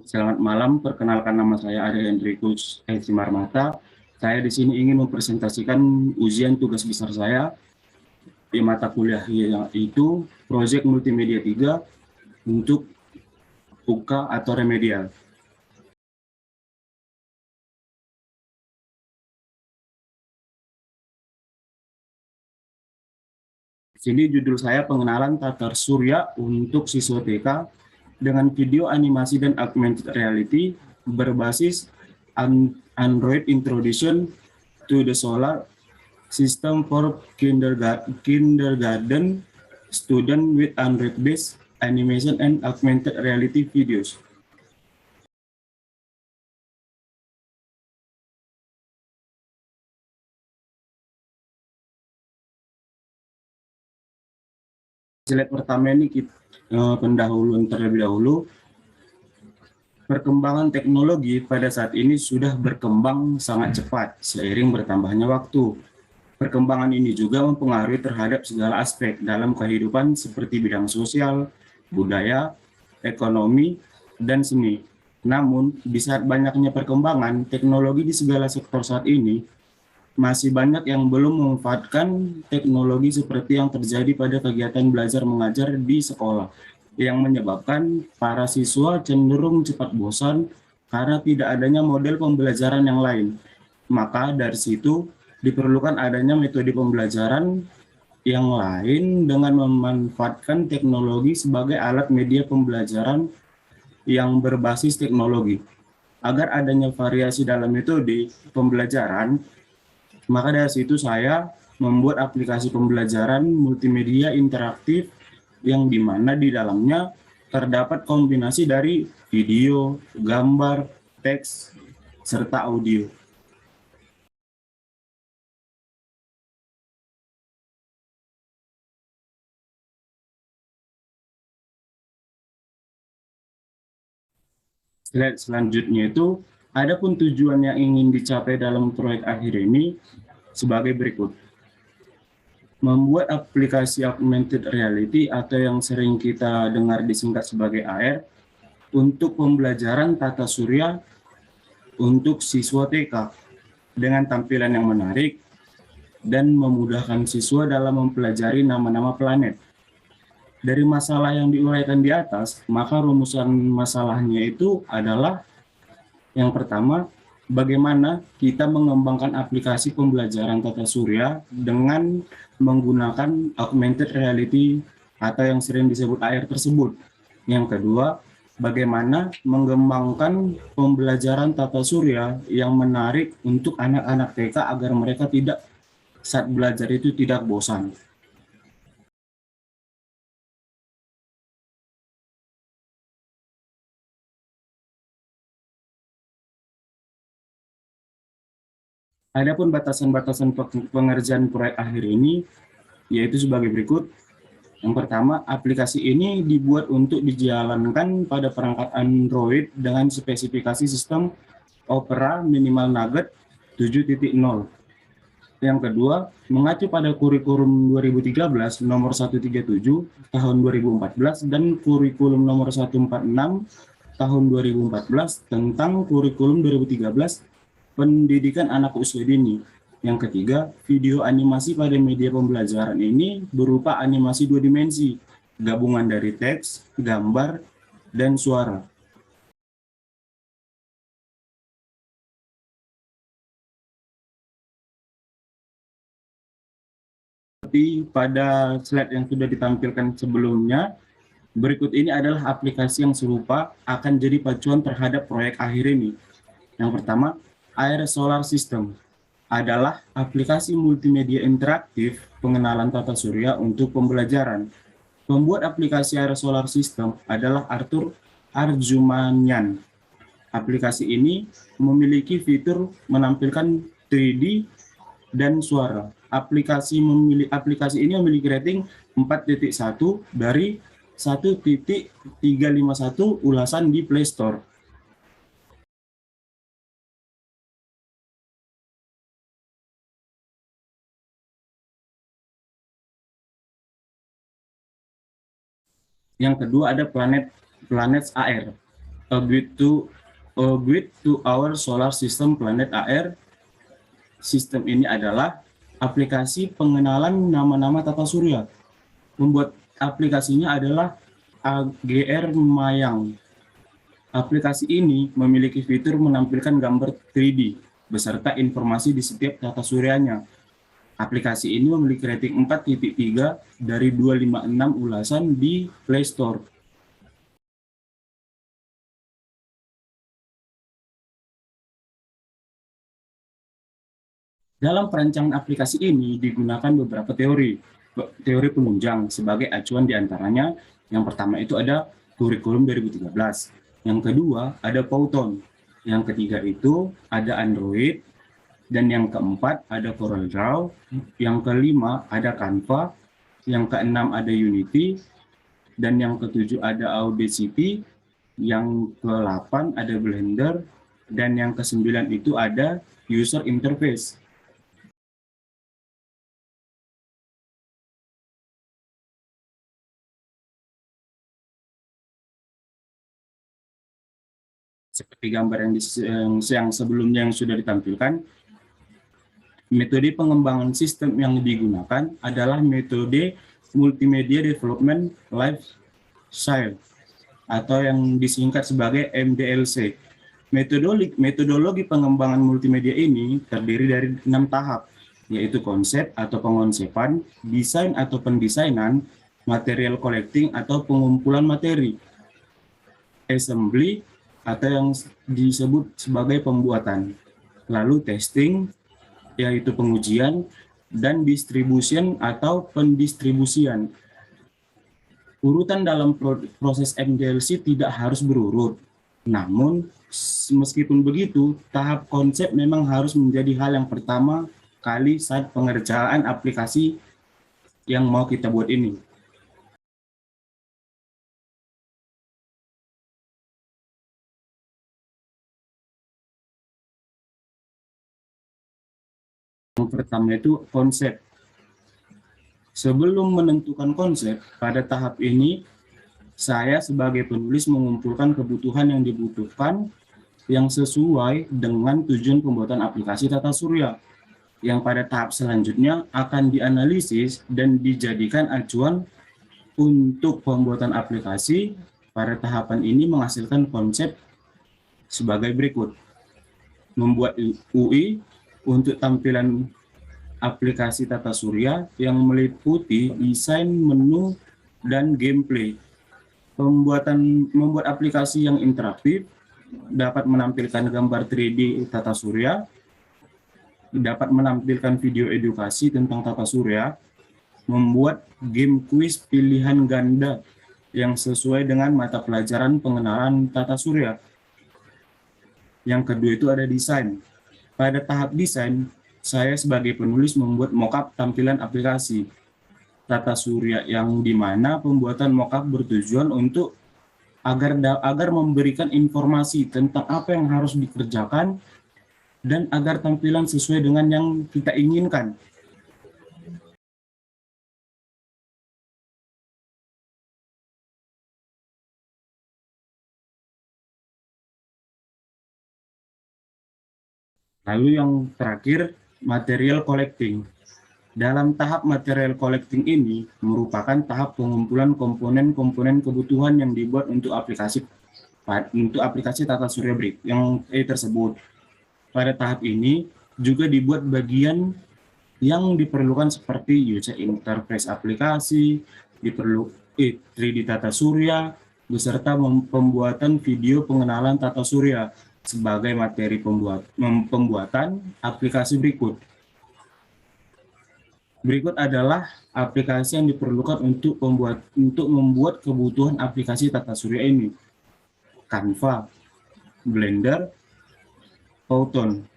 Selamat malam, perkenalkan nama saya Ari Hendrikus Simarmata. Saya di sini ingin mempresentasikan ujian tugas besar saya di mata kuliah yaitu Proyek Multimedia 3 untuk UK atau remedial. Sini judul saya pengenalan tata surya untuk siswa TK dengan video animasi dan augmented reality berbasis Android Introduction to the Solar System for kindergarten student with Android-based animation and augmented reality videos. Slide pertama ini kita pendahuluan terlebih dahulu. Perkembangan teknologi pada saat ini sudah berkembang sangat cepat seiring bertambahnya waktu. Perkembangan ini juga mempengaruhi terhadap segala aspek dalam kehidupan seperti bidang sosial, budaya, ekonomi, dan seni. Namun, di saat banyaknya perkembangan teknologi di segala sektor saat ini, masih banyak yang belum memanfaatkan teknologi seperti yang terjadi pada kegiatan belajar mengajar di sekolah, yang menyebabkan para siswa cenderung cepat bosan karena tidak adanya model pembelajaran yang lain. Maka dari situ diperlukan adanya metode pembelajaran yang lain dengan memanfaatkan teknologi sebagai alat media pembelajaran yang berbasis teknologi. Agar adanya variasi dalam metode pembelajaran, maka dari situ saya membuat aplikasi pembelajaran multimedia interaktif yang dimana di dalamnya terdapat kombinasi dari video, gambar, teks, serta audio. Slide selanjutnya itu, adapun tujuan yang ingin dicapai dalam proyek akhir ini sebagai berikut. Membuat aplikasi augmented reality atau yang sering kita dengar disingkat sebagai AR untuk pembelajaran tata surya untuk siswa TK dengan tampilan yang menarik dan memudahkan siswa dalam mempelajari nama-nama planet. Dari masalah yang diuraikan di atas, maka rumusan masalahnya itu adalah yang pertama, bagaimana kita mengembangkan aplikasi pembelajaran tata surya dengan menggunakan augmented reality atau yang sering disebut AR tersebut. Yang kedua, bagaimana mengembangkan pembelajaran tata surya yang menarik untuk anak-anak TK agar mereka tidak saat belajar itu tidak bosan. Adapun batasan-batasan pengerjaan proyek akhir ini yaitu sebagai berikut. Yang pertama, aplikasi ini dibuat untuk dijalankan pada perangkat Android dengan spesifikasi sistem Opera minimal Nugget 7.0. Yang kedua, mengacu pada kurikulum 2013 nomor 137 tahun 2014 dan kurikulum nomor 146 tahun 2014 tentang kurikulum 2013 pendidikan anak usia dini. Yang ketiga, video animasi pada media pembelajaran ini berupa animasi dua dimensi, gabungan dari teks, gambar, dan suara. Seperti pada slide yang sudah ditampilkan sebelumnya, berikut ini adalah aplikasi yang serupa akan jadi pacuan terhadap proyek akhir ini. Yang pertama, Air Solar System adalah aplikasi multimedia interaktif pengenalan tata surya untuk pembelajaran. Pembuat aplikasi Air Solar System adalah Arthur Arjumanyan. Aplikasi ini memiliki fitur menampilkan 3D dan suara. Aplikasi ini memiliki rating 4.1 dari 1.351 ulasan di Play Store. Yang kedua ada Planets AR. A Guide to Our Solar System Planet AR. Sistem ini adalah aplikasi pengenalan nama-nama tata surya. Membuat aplikasinya adalah AGR Mayang. Aplikasi ini memiliki fitur menampilkan gambar 3D beserta informasi di setiap tata suryanya. Aplikasi ini memiliki rating 4.3 dari 256 ulasan di Play Store. Dalam perancangan aplikasi ini digunakan beberapa teori penunjang sebagai acuan diantaranya. Yang pertama itu ada kurikulum 2013, yang kedua ada Python, yang ketiga itu ada Android, dan yang keempat ada CorelDRAW, yang kelima ada Canva, yang keenam ada Unity, dan yang ketujuh ada Audacity, yang ke-8 ada Blender, dan yang ke-9 itu ada User Interface. Seperti gambar yang sebelumnya yang sudah ditampilkan, metode pengembangan sistem yang digunakan adalah metode Multimedia Development Lifecycle atau yang disingkat sebagai MDLC. Metodologi pengembangan multimedia ini terdiri dari 6 tahap, yaitu konsep atau pengonsepan, desain atau pendesainan, material collecting atau pengumpulan materi, assembly atau yang disebut sebagai pembuatan, lalu testing yaitu pengujian, dan distribution atau pendistribusian. Urutan dalam proses MDLC tidak harus berurut, namun meskipun begitu, tahap konsep memang harus menjadi hal yang pertama kali saat pengerjaan aplikasi yang mau kita buat ini. Yang pertama itu konsep. Sebelum menentukan konsep, pada tahap ini saya sebagai penulis mengumpulkan kebutuhan yang dibutuhkan yang sesuai dengan tujuan pembuatan aplikasi tata surya, yang pada tahap selanjutnya akan dianalisis dan dijadikan acuan untuk pembuatan aplikasi. Pada tahapan ini menghasilkan konsep sebagai berikut: membuat UI untuk tampilan aplikasi tata surya yang meliputi desain, menu, dan gameplay. Membuat aplikasi yang interaktif, dapat menampilkan gambar 3D tata surya, dapat menampilkan video edukasi tentang tata surya, membuat game quiz pilihan ganda yang sesuai dengan mata pelajaran pengenalan tata surya. Yang kedua itu ada desain. Pada tahap desain, saya sebagai penulis membuat mockup tampilan aplikasi tata surya, yang dimana pembuatan mockup bertujuan untuk agar memberikan informasi tentang apa yang harus dikerjakan dan agar tampilan sesuai dengan yang kita inginkan. Lalu yang terakhir, material collecting. Dalam tahap material collecting ini merupakan tahap pengumpulan komponen-komponen kebutuhan yang dibuat untuk aplikasi tata surya BRIC yang tersebut. Pada tahap ini juga dibuat bagian yang diperlukan seperti user interface aplikasi, 3D tata surya, beserta pembuatan video pengenalan tata surya sebagai materi pembuatan aplikasi berikut. Berikut adalah aplikasi yang diperlukan untuk membuat kebutuhan aplikasi tata surya ini: Canva, Blender, Python.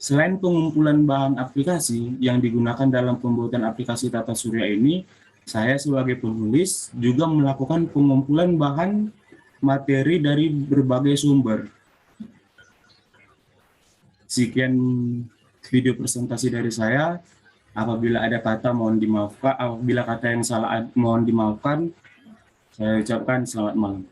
Selain pengumpulan bahan aplikasi yang digunakan dalam pembuatan aplikasi tata surya ini, saya sebagai penulis juga melakukan pengumpulan bahan materi dari berbagai sumber. Sekian video presentasi dari saya. Apabila ada kata mohon dimaafkan, apabila kata yang salah mohon dimaafkan. Saya ucapkan selamat malam.